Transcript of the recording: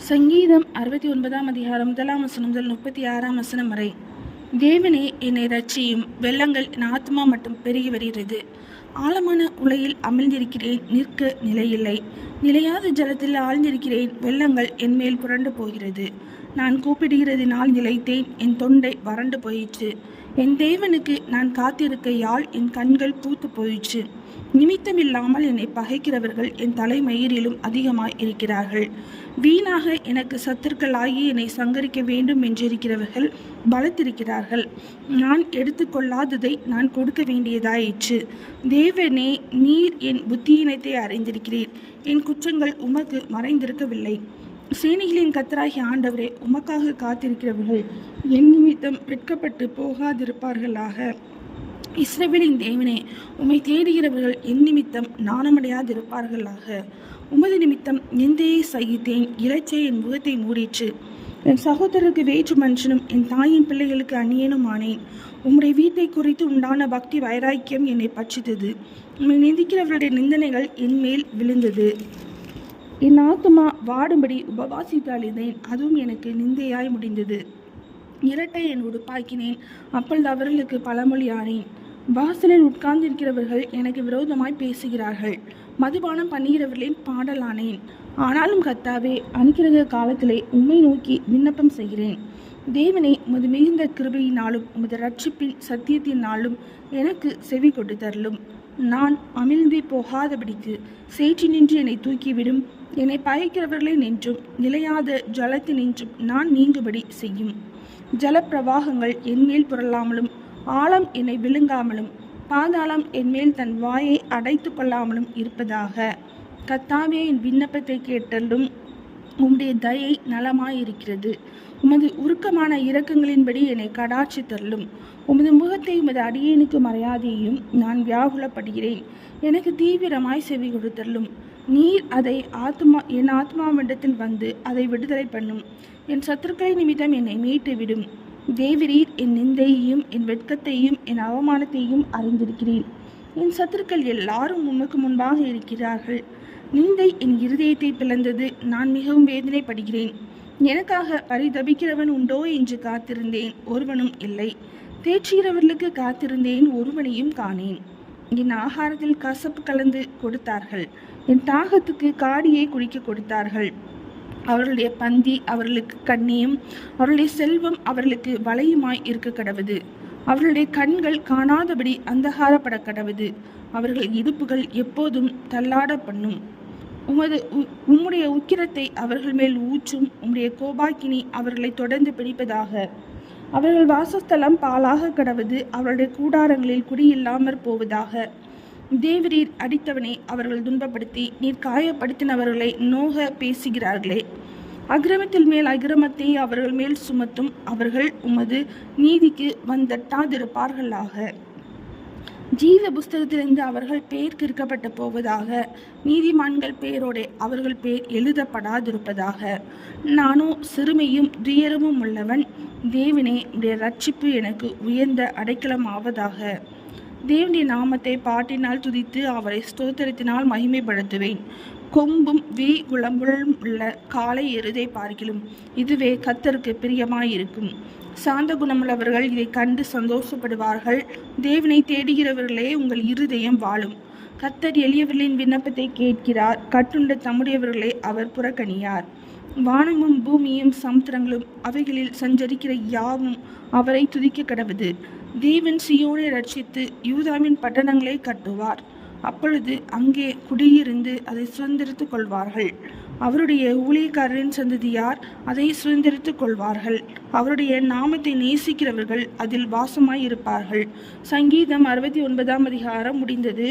சங்கீதம் 69ஆம் அதிகாரம் 1ஆம் வசனம் முதல் 36ஆம் வசனம் வரை. தேவனே என்னை ரட்சியும், வெள்ளங்கள் என் ஆத்மா மட்டும் பெருகி வருகிறது. ஆழமான உலையில் அமிழ்ந்திருக்கிறேன், நிற்க நிலையில்லை. நிலையாத ஜலத்தில் ஆழ்ந்திருக்கிறேன், வெள்ளங்கள் என் மேல் புரண்டு போகிறது. நான் கூப்பிடுகிறதினால் நிலைத்தேன், என் தொண்டை வறண்டு போயிற்று. என் தேவனுக்கு நான் காத்திருக்கையால் என் கண்கள் பூத்து போயிற்று. நிமித்தமில்லாமல் என்னை பகைக்கிறவர்கள் என் தலைமயிரிலும் அதிகமாய் இருக்கிறார்கள். வீணாக எனக்கு சத்துருக்களாகி என்னை சங்கரிக்க வேண்டும் என்றிருக்கிறவர்கள் பலத்திருக்கிறார்கள். நான் எடுத்துக்கொள்ளாததை நான் கொடுக்க வேண்டியதாயிற்று. தேவனே, நீர் என் புத்தியினத்தை அறிந்திருக்கிறீர். என் குற்றங்கள் உமக்கு மறைந்திருக்கவில்லை. சேனைகளின் கர்த்தராகிய ஆண்டவரே, உமக்காக காத்திருக்கிறவர்கள் என் நிமித்தம் வெட்கப்பட்டு போகாதிருப்பார்களாக. இஸ்ரவேலின் தேவனே, உம்மை தேடுகிறவர்கள் என் நிமித்தம் நாணமடையாதிருப்பார்களாக. உமது நிமித்தம் நிந்தையை சகித்தேன், இறைச்சை என் முகத்தை மூடிற்று. என் சகோதரருக்கு வேற்று மனுஷனும் என் தாயின் பிள்ளைகளுக்கு அந்நியனும் ஆனேன். உம்முடைய வீட்டை குறித்து உண்டான பக்தி வைராக்கியம் என்னை பட்சித்தது. உம்மை நிந்திக்கிறவர்களுடைய நிந்தனைகள் என் மேல் விழுந்தது. என் ஆத்துமா வாடும்படி உபவாசித்து அழுதேன், அதுவும் எனக்கு நிந்தையாய் முடிந்தது. இரட்டை என் உடுப்பாக்கினேன், அப்பொழுது அவர்களுக்கு பழமொழியானேன். வாசலில் உட்கார்ந்திருக்கிறவர்கள் எனக்கு விரோதமாய் பேசுகிறார்கள். மதுபானம் பண்ணுகிறவர்களின் பாடலானேன். ஆனாலும் கர்த்தாவே, அனுக்கிரக காலத்திலே உம்மை நோக்கி விண்ணப்பம் செய்கிறேன். தேவனே, உமது மிகுந்த கிருபையினாலும் உமது ரட்சிப்பின் சத்தியத்தினாலும் எனக்கு செவி கொடுத்தருளும். நான் அமிழ்ந்து போகாதபடிக்கு சேற்றினின்று என்னை தூக்கிவிடும். என்னை பகைக்கிறவர்களை நின்றும் நிலையாத ஜலத்தினின்றும் நான் நீங்குபடி செய்யும். ஜலப்பிரவாகங்கள் என்மேல் புரளாமலும் ஆழம் என்னை விழுங்காமலும் பாதாளம் என்மேல் தன் வாயை அடைத்து கொள்ளாமலும் இருப்பதாக. கர்த்தாவே, என் விண்ணப்பத்தை கேட்டலும். உம்முடைய தயை நலமாயிருக்கிறது. உமது உருக்கமான இரக்கங்களின்படி என்னை கடாட்சித்தருளும். உமது முகத்தை உமது அடியேனுக்கு மறையாதையும் நான் வியாகுலப்படுகிறேன். எனக்கு தீவிரமாய் செவி கொடுத்தருளும். நீர் அதை என் ஆத்மாவிடத்தில் வந்து அதை விடுதலை பண்ணும். என் சத்துருக்களை நிமித்தம் என்னை மீட்டு விடும். தேவரீர் என் நிந்தையையும் என் வெட்கத்தையும் என் அவமானத்தையும் அறிந்திருக்கிறீர். என் சத்துருக்கள் எல்லாரும் உமக்கு முன்பாக இருக்கிறார்கள். நிந்தை என் இருதயத்தை பிளந்தது. நான் மிகவும் வேதனைப்படுகிறேன். எனக்காக பரிதபிக்கிறவன் உண்டோ என்று காத்திருந்தேன், ஒருவனும் இல்லை. தேற்றுகிறவர்களுக்கு காத்திருந்தேன், ஒருவனையும் காணேன். என் ஆகாரத்தில் கசப்பு கலந்து கொடுத்தார்கள். என் தாகத்துக்கு காடியை குடிக்க கொடுத்தார்கள். அவர்களுடைய பந்தி அவர்களுக்கு கண்ணியும் அவர்களுடைய செல்வம் அவர்களுக்கு வளையுமாய் இருக்க கடவுது. அவர்களுடைய கண்கள் காணாதபடி அந்தகாரப்பட கடவுது. அவர்கள் இடுப்புகள் எப்போதும் தள்ளாட பண்ணும். உம்முடைய உக்கிரத்தை அவர்கள் மேல் ஊற்றும். உம்முடைய கோபாக்கினி அவர்களை தொடர்ந்து பிடிப்பதாக. அவர்கள் வாசஸ்தலம் பாழாக கடவுது. அவர்களுடைய கூடாரங்களில் குடியில்லாமற் போவதாக. தேவரீர் அடித்தவனை அவர்கள் துன்பப்படுத்தி நீர் காயப்படுத்தினவர்களை நோக பேசுகிறார்களே. அக்கிரமத்தில் மேல் அக்கிரமத்தை அவர்கள் மேல் சுமத்தும். அவர்கள் உமது நீதிக்கு வந்தட்டாதிருப்பார்களாக. ஜீவ புஸ்தகத்திலிருந்து அவர்கள் பேர் கிறுக்கப்பட்டு போவதாக. நீதிமான்கள் பேரோடே அவர்கள் பேர் எழுதப்படாதிருப்பதாக. நானோ சிறுமையும் துயரமும் உள்ளவன். தேவனே, உடைய ரட்சிப்பு எனக்கு உயர்ந்த அடைக்கலம் ஆவதாக. தேவனுடைய நாமத்தை பாட்டினால் துதித்து அவரை ஸ்தோத்திரத்தினால் மகிமைப்படுத்துவேன். கொம்பும் குளம்பும் உள்ள காளை எருதை பார்க்கிலும் இதுவே கர்த்தருக்கு பிரியமாயிருக்கும். சாந்த குணமுள்ளவர்கள் இதை கண்டு சந்தோஷப்படுவார்கள். தேவனை தேடுகிறவர்களே, உங்கள் இருதயம் வாழும். கர்த்தர் எளியவர்களின் விண்ணப்பத்தை கேட்கிறார். கட்டுண்ட தம்முடையவர்களே அவர் புறக்கணியார். வானமும் பூமியும் சமுத்திரங்களும் அவைகளில் சஞ்சரிக்கிற யாவும் அவரை துதிக்க கடவுது. தேவன் சீயோனை ரட்சித்து யூதாவின் பட்டணங்களை கட்டுவார். அப்பொழுது அங்கே குடியிருந்து அதை சுதந்திரித்துக் கொள்வார்கள். அவருடைய ஊழியக்காரரின் சந்ததியார் அதை சுதந்திரித்துக் கொள்வார்கள். அவருடைய நாமத்தை நேசிக்கிறவர்கள் அதில் வாசமாயிருப்பார்கள். சங்கீதம் 69ஆம் அதிகாரம் முடிந்தது.